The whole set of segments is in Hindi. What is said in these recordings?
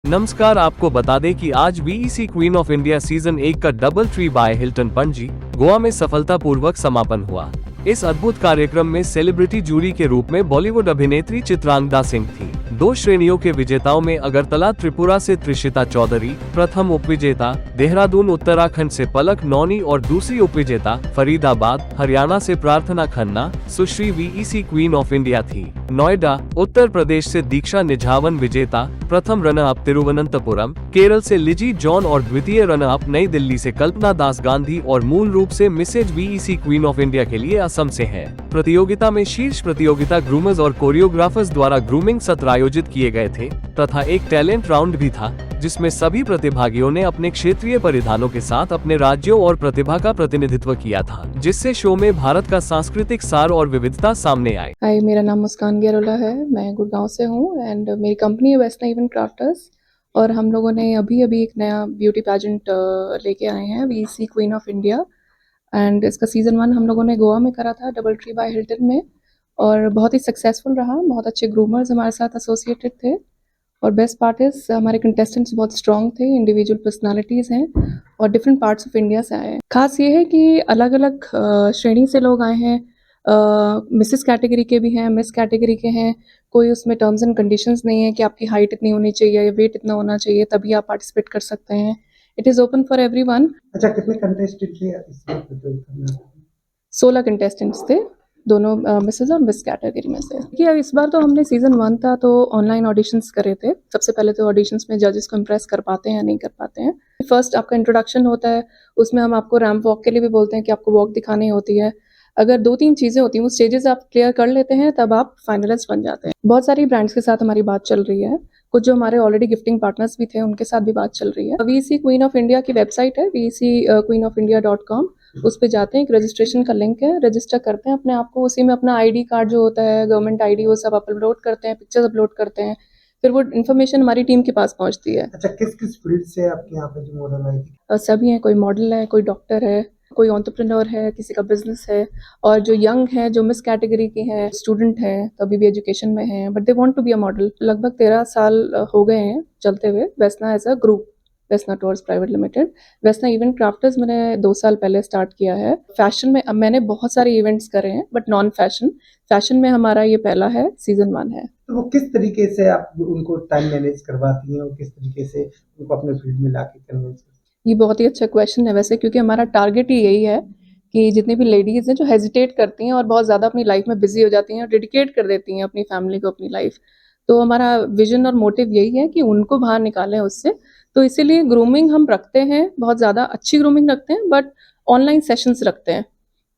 नमस्कार, आपको बता दें कि आज BEC queen of India season 1 का double tree by Hilton Panaji Goa में सफलतापूर्वक समापन हुआ। इस अद्भुत कार्यक्रम में सेलिब्रिटी जूरी के रूप में बॉलीवुड अभिनेत्री चित्रांगदा सिंह थी। 2 श्रेणियों के विजेताओं में अगरतला त्रिपुरा से त्रिशिता चौधरी प्रथम उपविजेता, देहरादून उत्तराखंड से पलक नौनी और दूसरी उपविजेता, फरीदाबाद हरियाणा से प्रार्थना खन्ना सुश्री बीईसी क्वीन ऑफ इंडिया थी। नोएडा उत्तर प्रदेश से दीक्षा निझावन विजेता, प्रथम रनर अप तिरुवनंतपुरम, केरल से लिजी जॉन और द्वितीय रनर अप नई दिल्ली से कल्पना दास गांधी और मूल रूप से Mrs BEC queen of India के लिए असम से है। प्रतियोगिता में शीर्ष प्रतियोगिता ग्रूमर्स और कोरियोग्राफर्स द्वारा ग्रूमिंग सत्र आयोजित किए गए थे तथा एक टैलेंट राउंड भी था, जिसमें सभी प्रतिभागियों ने अपने क्षेत्रीय परिधानों के साथ अपने राज्यों और प्रतिभा का प्रतिनिधित्व किया था, जिससे शो में भारत का सांस्कृतिक सार और विविधता सामने आई। हाय, मेरा नाम मुस्कान गेरोला है। मैं गुड़गांव से हूँ एंड मेरी कंपनी है वेस्टर्न इवेंट क्राफ्टर्स और हम लोगों ने अभी एक नया ब्यूटी पैजेंट लेके आए हैं, BEC queen of India. And इसका सीजन 1 हम लोगों ने गोवा में करा था, डबल ट्री बाय हिल्टन में, और बहुत ही सक्सेसफुल रहा। बहुत अच्छे ग्रूमर्स हमारे साथ एसोसिएटेड थे और बेस्ट पार्ट इज हमारे कंटेस्टेंट्स बहुत स्ट्रॉन्ग थे, इंडिविजुअल पर्सनालिटीज़ हैं और डिफरेंट पार्ट्स ऑफ इंडिया से आए हैं। खास ये है कि अलग अलग श्रेणी से लोग आए हैं। मिसेस कैटेगरी के भी हैं, मिस कैटेगरी के हैं। कोई उसमें टर्म्स एंड कंडीशंस नहीं है कि आपकी हाइट इतनी होनी चाहिए या वेट इतना होना चाहिए तभी आप पार्टिसिपेट कर सकते हैं। It is open for everyone. अच्छा, कितने कंटेस्टेंट थे इसमें प्रतियोगिता में? 16 कंटेस्टेंट्स थे, दोनों मिसेस और मिस कैटेगरी में से। कि अब इस बार तो हमने सीजन 1 था तो ऑनलाइन ऑडिशंस करे थे। सबसे पहले तो ऑडिशंस में जजेस को इम्प्रेस कर पाते हैं या नहीं कर पाते हैं। फर्स्ट आपका इंट्रोडक्शन होता है, उसमें हम आपको रैंप वॉक के लिए भी बोलते हैं कि आपको वॉक दिखानी होती है। अगर 2-3 चीज़ें होती हैं, वो स्टेजेस आप क्लियर कर लेते हैं तब आप फाइनलिस्ट बन जाते हैं। बहुत सारी ब्रांड्स के साथ हमारी बात चल रही है, कुछ जो हमारे ऑलरेडी गिफ्टिंग पार्टनर्स भी थे उनके साथ भी बात चल रही है। बीईसी क्वीन ऑफ इंडिया की वेबसाइट है vecqueenofindia.com, उस पे जाते हैं, एक रजिस्ट्रेशन का लिंक है, रजिस्टर करते हैं अपने आप को। उसी में अपना आईडी कार्ड जो होता है, गवर्नमेंट आईडी, वो सब अपलोड करते हैं, पिक्चर्स अपलोड करते हैं, फिर वो इन्फॉर्मेशन हमारी टीम के पास पहुंचती है। अच्छा, किस किस फील्ड से आपके यहाँ पे जो मॉडल आई थी? सभी हैं, कोई मॉडल है, कोई डॉक्टर है, कोई एंटरप्रेन्योर है, किसी का बिजनेस है, और जो यंग है, जो मिस कैटेगरी की है, स्टूडेंट है, तो अभी भी एजुकेशन में है but they want to be a model. लगभग 13 साल हो गए हैं चलते हुए Vesna as a group, Vesna tours private limited. Vesna event crafters मैंने 2 साल पहले स्टार्ट किया है। फैशन में अब मैंने बहुत सारे इवेंट्स करे हैं बट नॉन फैशन में हमारा ये पहला है, सीजन 1 है। तो वो किस तरीके से आप उनको टाइम मैनेज करवाती हैं और किस तरीके से उनको अपने फील्ड में लाके कन्विंस करती हैं? ये बहुत ही अच्छा क्वेश्चन है वैसे, क्योंकि हमारा टारगेट ही यही है कि जितनी भी लेडीज़ हैं जो हेजिटेट करती हैं और बहुत ज़्यादा अपनी लाइफ में बिजी हो जाती हैं और डेडिकेट कर देती हैं अपनी फैमिली को, अपनी लाइफ, तो हमारा विजन और मोटिव यही है कि उनको बाहर निकालें उससे। तो इसीलिए ग्रूमिंग हम रखते हैं, बहुत ज़्यादा अच्छी ग्रूमिंग रखते हैं बट ऑनलाइन सेशंस रखते हैं।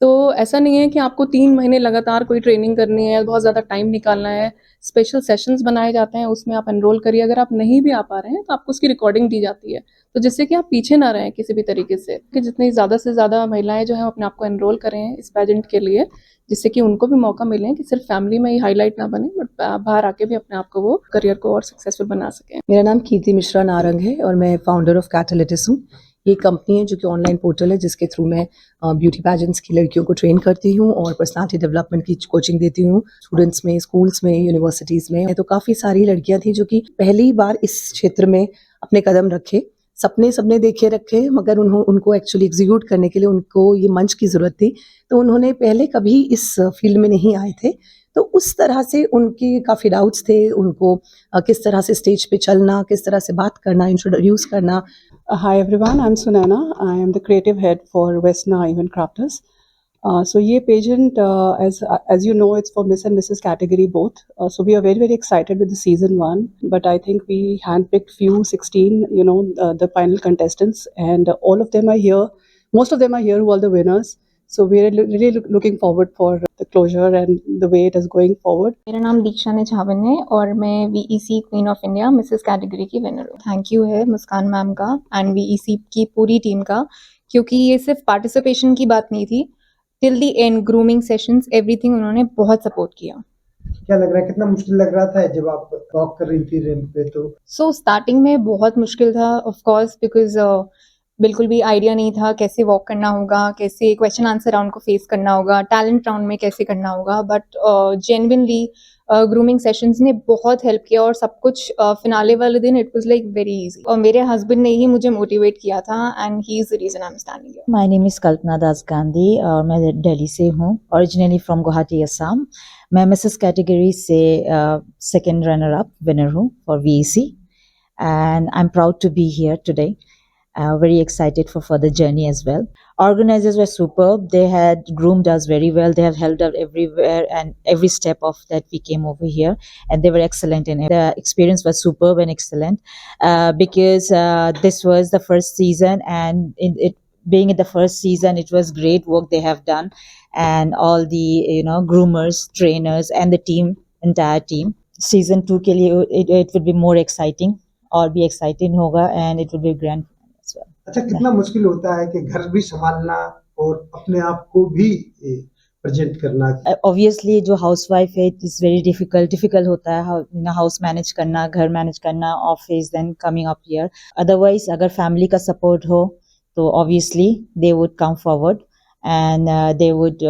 तो ऐसा नहीं है कि आपको 3 महीने लगातार कोई ट्रेनिंग करनी है, बहुत ज़्यादा टाइम निकालना है। स्पेशल सेशंस बनाए जाते हैं, उसमें आप एनरोल करिए। अगर आप नहीं भी आ पा रहे हैं तो आपको उसकी रिकॉर्डिंग दी जाती है, तो जिससे कि आप पीछे ना रहें किसी भी तरीके से, कि जितनी ज़्यादा से ज़्यादा महिलाएं जो हैं अपने आप को एनरोल करें इस पैजेंट के लिए, जिससे कि उनको भी मौका मिले कि सिर्फ फैमिली में ही हाईलाइट ना बने बट बाहर आके भी अपने आप को वो करियर को और सक्सेसफुल बना सकें। मेरा नाम कीर्ति मिश्रा नारंग है और मैं फाउंडर ऑफ कैटालिटिस हूँ। ये कंपनी है जो कि ऑनलाइन पोर्टल है जिसके थ्रू मैं ब्यूटी पैजेंट्स की लड़कियों को ट्रेन करती हूँ और पर्सनालिटी डेवलपमेंट की कोचिंग देती हूँ स्टूडेंट्स में, स्कूल्स में, यूनिवर्सिटीज़ में। तो काफ़ी सारी लड़कियाँ थी जो कि पहली बार इस क्षेत्र में अपने कदम रखे, सपने देखे रखे, मगर उनको एक्चुअली एग्जीक्यूट करने के लिए उनको ये मंच की ज़रूरत थी। तो उन्होंने पहले कभी इस फील्ड में नहीं आए थे, तो उस तरह से उनके काफ़ी डाउट्स थे, उनको किस तरह से स्टेज पे चलना, किस तरह से बात करना, इंट्रोड्यूस करना। Hi everyone, I'm Sunana. I am the creative head for Vesna Event Crafters. So ये pageant, as you know, it's for Miss and Mrs category both. So we are very excited with the season 1. But I think we handpicked few 16, the final contestants, and all of them are here. Most of them are here who are the winners. So we are really looking forward for the closure and the way it is going forward. मेरा नाम दीक्षा निझावन है और मैं VEC queen of India Mrs category की विनर हूँ। थैंक यू है मुस्कान मैम का एंड वीईसी की पूरी टीम का, क्योंकि ये सिर्फ पार्टिसिपेशन की बात नहीं थी, till the end grooming sessions, everything उन्होंने बहुत सपोर्ट किया। क्या लग रहा है, कितना मुश्किल लग रहा था जब आप वॉक कर रही थी रैंप पे? तो सो स्टार्टिंग में बहुत मुश्किल था ऑफ कोर्स, बिकॉज बिल्कुल भी आइडिया नहीं था कैसे वॉक करना होगा, कैसे क्वेश्चन आंसर राउंड को फेस करना होगा, टैलेंट राउंड में कैसे करना होगा, बट जेन्युइनली ग्रूमिंग सेशंस ने बहुत हेल्प किया और सब कुछ फिनाले वाले दिन it was like very easy और मेरे हस्बैंड ने ही मुझे मोटिवेट किया था and he is the reason I am standing here. My name is Kalpana Das Gandhi और मैं दिल्ली से हूँ, ओरिजिनली फ्रॉम गुवाहाटी असम। मैं मिसेस कैटेगरी से सेकंड रनर अप विनर हूँ for VEC and I'm proud to be here today. Very excited for further journey as well. Organizers were superb. They had groomed us very well. They have helped us everywhere and every step of that we came over here, and they were excellent in it. The experience was superb and excellent because this was the first season, and it being in the first season, it was great work they have done, and all the groomers, trainers, and the team, entire team. Season 2 के लिए it would be more exciting. और भी एक्साइटिंग होगा and it will be grand as well. अच्छा, कितना मुश्किल होता है कि घर भी संभालना और अपने आप को भी प्रेजेंट करना? ऑब्वियसली जो हाउसवाइफ है इट इज वेरी डिफिकल्ट होता है हाउस मैनेज करना, घर मैनेज करना, office, then coming up here. Otherwise अगर फैमिली का सपोर्ट हो तो obviously they would come forward and they would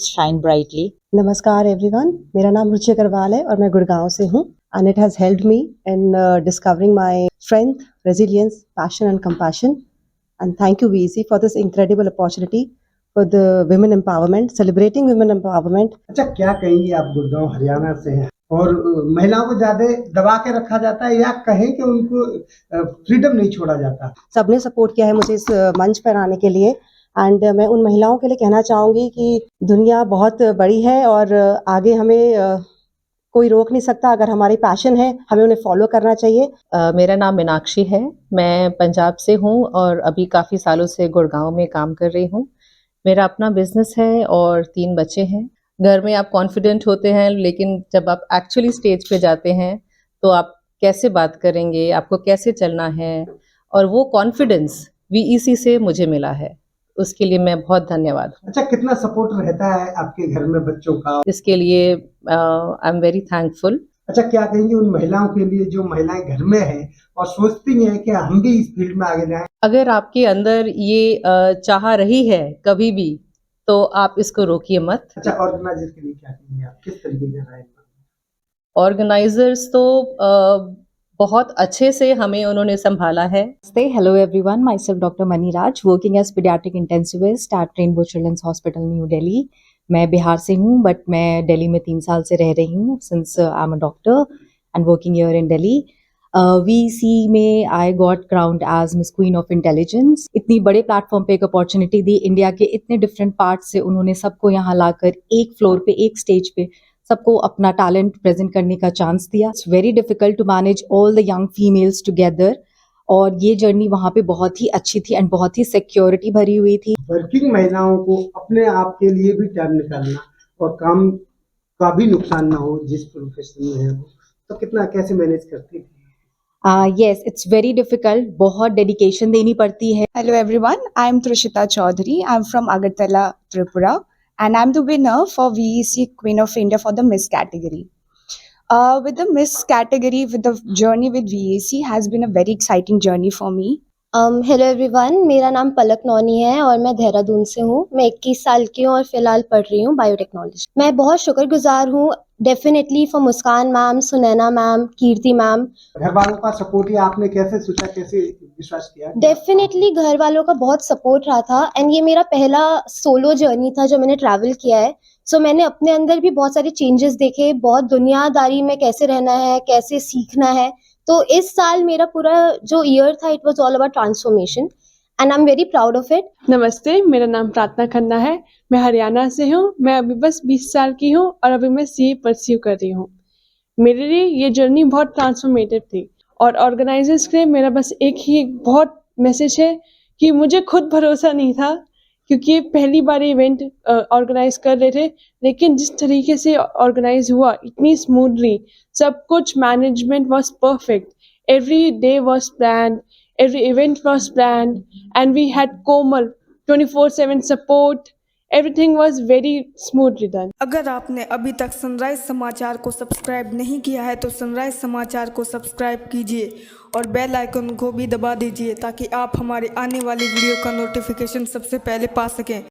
shine brightly. नमस्कार एवरीवन, मेरा नाम रुचि अग्रवाल है और मैं गुड़गांव से हूँ। And it has helped me in discovering my strength, resilience, passion and compassion. And thank you VEC for this incredible opportunity for the women empowerment, celebrating women empowerment. अच्छा, क्या कहेंगी आप? गुड़गांव हरियाणा से हैं और महिलाओं को ज्यादा दबा के रखा जाता है या कहें कि उनको फ्रीडम नहीं छोड़ा जाता? सबने सपोर्ट किया है मुझे इस मंच पर आने के लिए एंड मैं उन महिलाओं के लिए कहना चाहूँगी कि दुनिया बहुत बड़ी है और आगे हमें कोई रोक नहीं सकता। अगर हमारी पैशन है हमें उन्हें फॉलो करना चाहिए। मेरा नाम मीनाक्षी है, मैं पंजाब से हूँ और अभी काफ़ी सालों से गुड़गांव में काम कर रही हूँ। मेरा अपना बिजनेस है और 3 बच्चे हैं। घर में आप कॉन्फिडेंट होते हैं, लेकिन जब आप एक्चुअली स्टेज पे जाते हैं तो आप कैसे बात करेंगे, आपको कैसे चलना है, और वो कॉन्फिडेंस VEC से मुझे मिला है, उसके लिए मैं बहुत धन्यवाद हूँ। अच्छा, कितना सपोर्ट रहता है आपके घर में बच्चों का? इसके लिए आई एम वेरी थैंकफुल। अच्छा, क्या कहेंगे उन महिलाओं के लिए जो महिलाएं घर में हैं और सोचती हैं कि हम भी इस फील्ड में आगे जाएं? अगर आपके अंदर ये चाह रही है कभी भी, तो आप इसको रोकिए मत। अच्छा, ऑर्गेनाइजर के लिए क्या कहेंगे आप? किस तरीके का राय? ऑर्गेनाइजर्स तो बहुत अच्छे से हमें उन्होंने संभाला है। Hello everyone, myself Dr. Mani Raj, working as pediatric intensivist at Rainbow Children's Hospital, New Delhi. मैं बिहार से हूँ बट मैं दिल्ली में 3 साल से रह रही हूँ since I'm a doctor and working here in Delhi. VEC में I got crowned as Miss Queen of Intelligence. इतनी बड़े प्लेटफॉर्म पे एक अपॉर्चुनिटी दी, इंडिया के इतने डिफरेंट पार्ट से उन्होंने सबको यहाँ लाकर एक फ्लोर पे, एक स्टेज पे सबको अपना टैलेंट प्रेजेंट करने का चांस दिया। It's very difficult to manage all the young females together और ये जर्नी वहाँ पे बहुत ही अच्छी थी एंड बहुत ही सिक्योरिटी भरी हुई थी। वर्किंग महिलाओं को अपने आप के लिए भी टाइम निकालना और काम का भी नुकसान ना हो जिस प्रोफेशन में है वो, तो कितना कैसे मैनेज करती थी? Yes, it's very difficult, बहुत डेडिकेशन देनी पड़ती है। Hello everyone, I am Trishita Chaudhary. I am from Agartala, Tripura, and I am the winner for VEC Queen of India for the Miss category. With the Miss category, with the journey with VEC has been a very exciting journey for me. Hello everyone, मेरा नाम पलक नौनी है और मैं देहरादून से हूँ। मैं 21 साल की हूँ और फिलहाल पढ़ रही हूँ बायोटेक्नोलॉजी। मैं बहुत शुक्रगुजार हूँ definitely for Muskan ma'am, Sunaina ma'am, Kirti ma'am. घर वालों का सपोर्ट आपने कैसे सोचा, कैसे विश्वास किया? डेफिनेटली घर वालों का बहुत सपोर्ट रहा था एंड ये मेरा पहला सोलो जर्नी था जो मैंने ट्रैवल किया है। सो मैंने अपने अंदर भी बहुत सारे चेंजेस देखे, बहुत दुनियादारी में कैसे रहना है, कैसे सीखना है। तो इस साल मेरा पूरा जो ईयर था it was all about transformation and I am very proud of it. नमस्ते, मेरा नाम प्रार्थना खन्ना है। मैं हरियाणा से हूँ। मैं अभी बस 20 साल की हूँ और अभी मैं CA परस्यू कर रही हूँ। मेरे लिए ये जर्नी बहुत ट्रांसफॉर्मेटिव थी और ऑर्गेनाइजर्स के लिए मेरा बस एक ही बहुत मैसेज है कि मुझे खुद भरोसा नहीं था क्योंकि ये पहली बार इवेंट ऑर्गेनाइज कर रहे थे, लेकिन जिस तरीके से ऑर्गेनाइज हुआ इतनी स्मूथली, सब कुछ management was perfect, every day was planned, every event was planned and we had Komal 24/7 support. Everything was very smoothly done. अगर आपने अभी तक सनराइज समाचार को सब्सक्राइब नहीं किया है तो सनराइज समाचार को सब्सक्राइब कीजिए और बेल आइकन को भी दबा दीजिए ताकि आप हमारे आने वाली वीडियो का नोटिफिकेशन सबसे पहले पा सकें।